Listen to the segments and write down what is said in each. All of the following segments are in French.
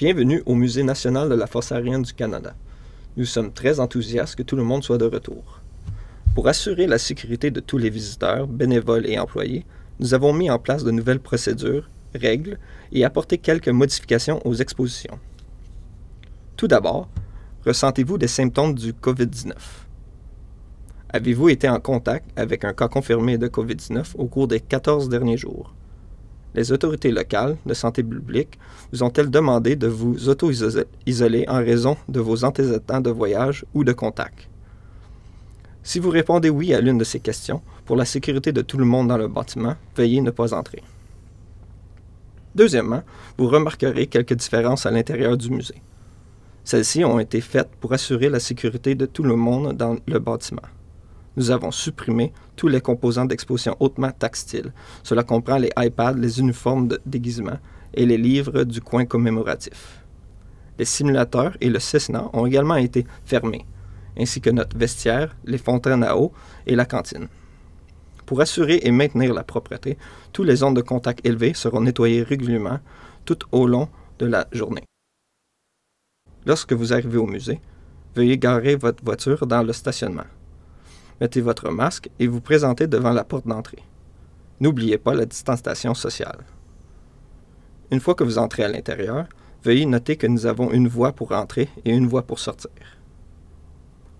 Bienvenue au Musée national de la Force aérienne du Canada. Nous sommes très enthousiastes que tout le monde soit de retour. Pour assurer la sécurité de tous les visiteurs, bénévoles et employés, nous avons mis en place de nouvelles procédures, règles et apporté quelques modifications aux expositions. Tout d'abord, ressentez-vous des symptômes du COVID-19? Avez-vous été en contact avec un cas confirmé de COVID-19 au cours des 14 derniers jours? Les autorités locales de santé publique vous ont-elles demandé de vous auto-isoler en raison de vos antécédents de voyage ou de contact? Si vous répondez oui à l'une de ces questions, pour la sécurité de tout le monde dans le bâtiment, veuillez ne pas entrer. Deuxièmement, vous remarquerez quelques différences à l'intérieur du musée. Celles-ci ont été faites pour assurer la sécurité de tout le monde dans le bâtiment. Nous avons supprimé tous les composants d'exposition hautement tactiles. Cela comprend les iPads, les uniformes de déguisement et les livres du coin commémoratif. Les simulateurs et le Cessna ont également été fermés, ainsi que notre vestiaire, les fontaines à eau et la cantine. Pour assurer et maintenir la propreté, tous les zones de contact élevées seront nettoyées régulièrement tout au long de la journée. Lorsque vous arrivez au musée, veuillez garer votre voiture dans le stationnement. Mettez votre masque et vous présentez devant la porte d'entrée. N'oubliez pas la distanciation sociale. Une fois que vous entrez à l'intérieur, veuillez noter que nous avons une voie pour entrer et une voie pour sortir.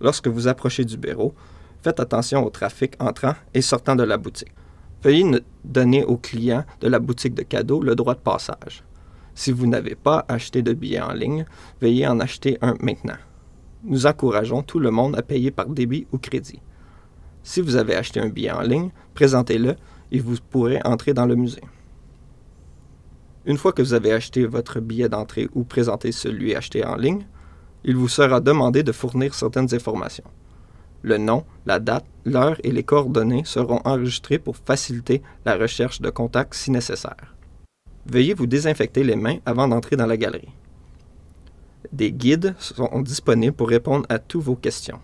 Lorsque vous approchez du bureau, faites attention au trafic entrant et sortant de la boutique. Veuillez donner aux clients de la boutique de cadeaux le droit de passage. Si vous n'avez pas acheté de billets en ligne, veuillez en acheter un maintenant. Nous encourageons tout le monde à payer par débit ou crédit. Si vous avez acheté un billet en ligne, présentez-le et vous pourrez entrer dans le musée. Une fois que vous avez acheté votre billet d'entrée ou présenté celui acheté en ligne, il vous sera demandé de fournir certaines informations. Le nom, la date, l'heure et les coordonnées seront enregistrés pour faciliter la recherche de contacts si nécessaire. Veuillez vous désinfecter les mains avant d'entrer dans la galerie. Des guides sont disponibles pour répondre à toutes vos questions.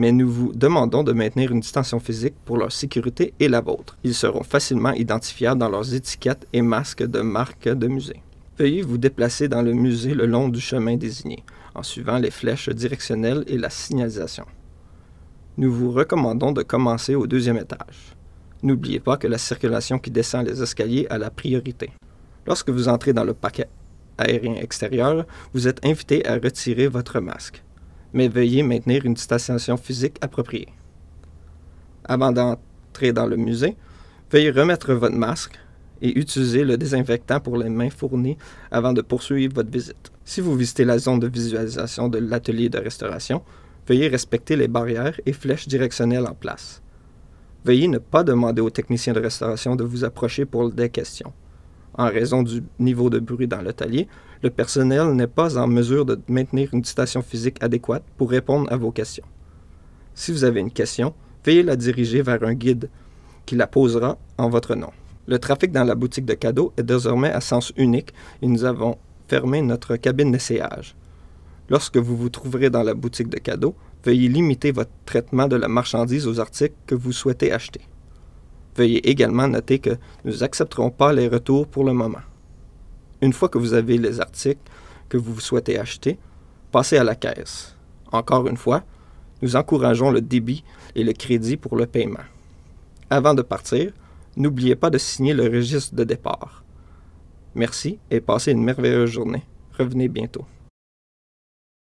Mais nous vous demandons de maintenir une distanciation physique pour leur sécurité et la vôtre. Ils seront facilement identifiables dans leurs étiquettes et masques de marque de musée. Veuillez vous déplacer dans le musée le long du chemin désigné, en suivant les flèches directionnelles et la signalisation. Nous vous recommandons de commencer au deuxième étage. N'oubliez pas que la circulation qui descend les escaliers a la priorité. Lorsque vous entrez dans le parc aérien extérieur, vous êtes invité à retirer votre masque, mais veuillez maintenir une distanciation physique appropriée. Avant d'entrer dans le musée, veuillez remettre votre masque et utiliser le désinfectant pour les mains fourni avant de poursuivre votre visite. Si vous visitez la zone de visualisation de l'atelier de restauration, veuillez respecter les barrières et flèches directionnelles en place. Veuillez ne pas demander aux techniciens de restauration de vous approcher pour des questions. En raison du niveau de bruit dans l'atelier, le personnel n'est pas en mesure de maintenir une distanciation physique adéquate pour répondre à vos questions. Si vous avez une question, veuillez la diriger vers un guide qui la posera en votre nom. Le trafic dans la boutique de cadeaux est désormais à sens unique et nous avons fermé notre cabine d'essayage. Lorsque vous vous trouverez dans la boutique de cadeaux, veuillez limiter votre traitement de la marchandise aux articles que vous souhaitez acheter. Veuillez également noter que nous n'accepterons pas les retours pour le moment. Une fois que vous avez les articles que vous souhaitez acheter, passez à la caisse. Encore une fois, nous encourageons le débit et le crédit pour le paiement. Avant de partir, n'oubliez pas de signer le registre de départ. Merci et passez une merveilleuse journée. Revenez bientôt.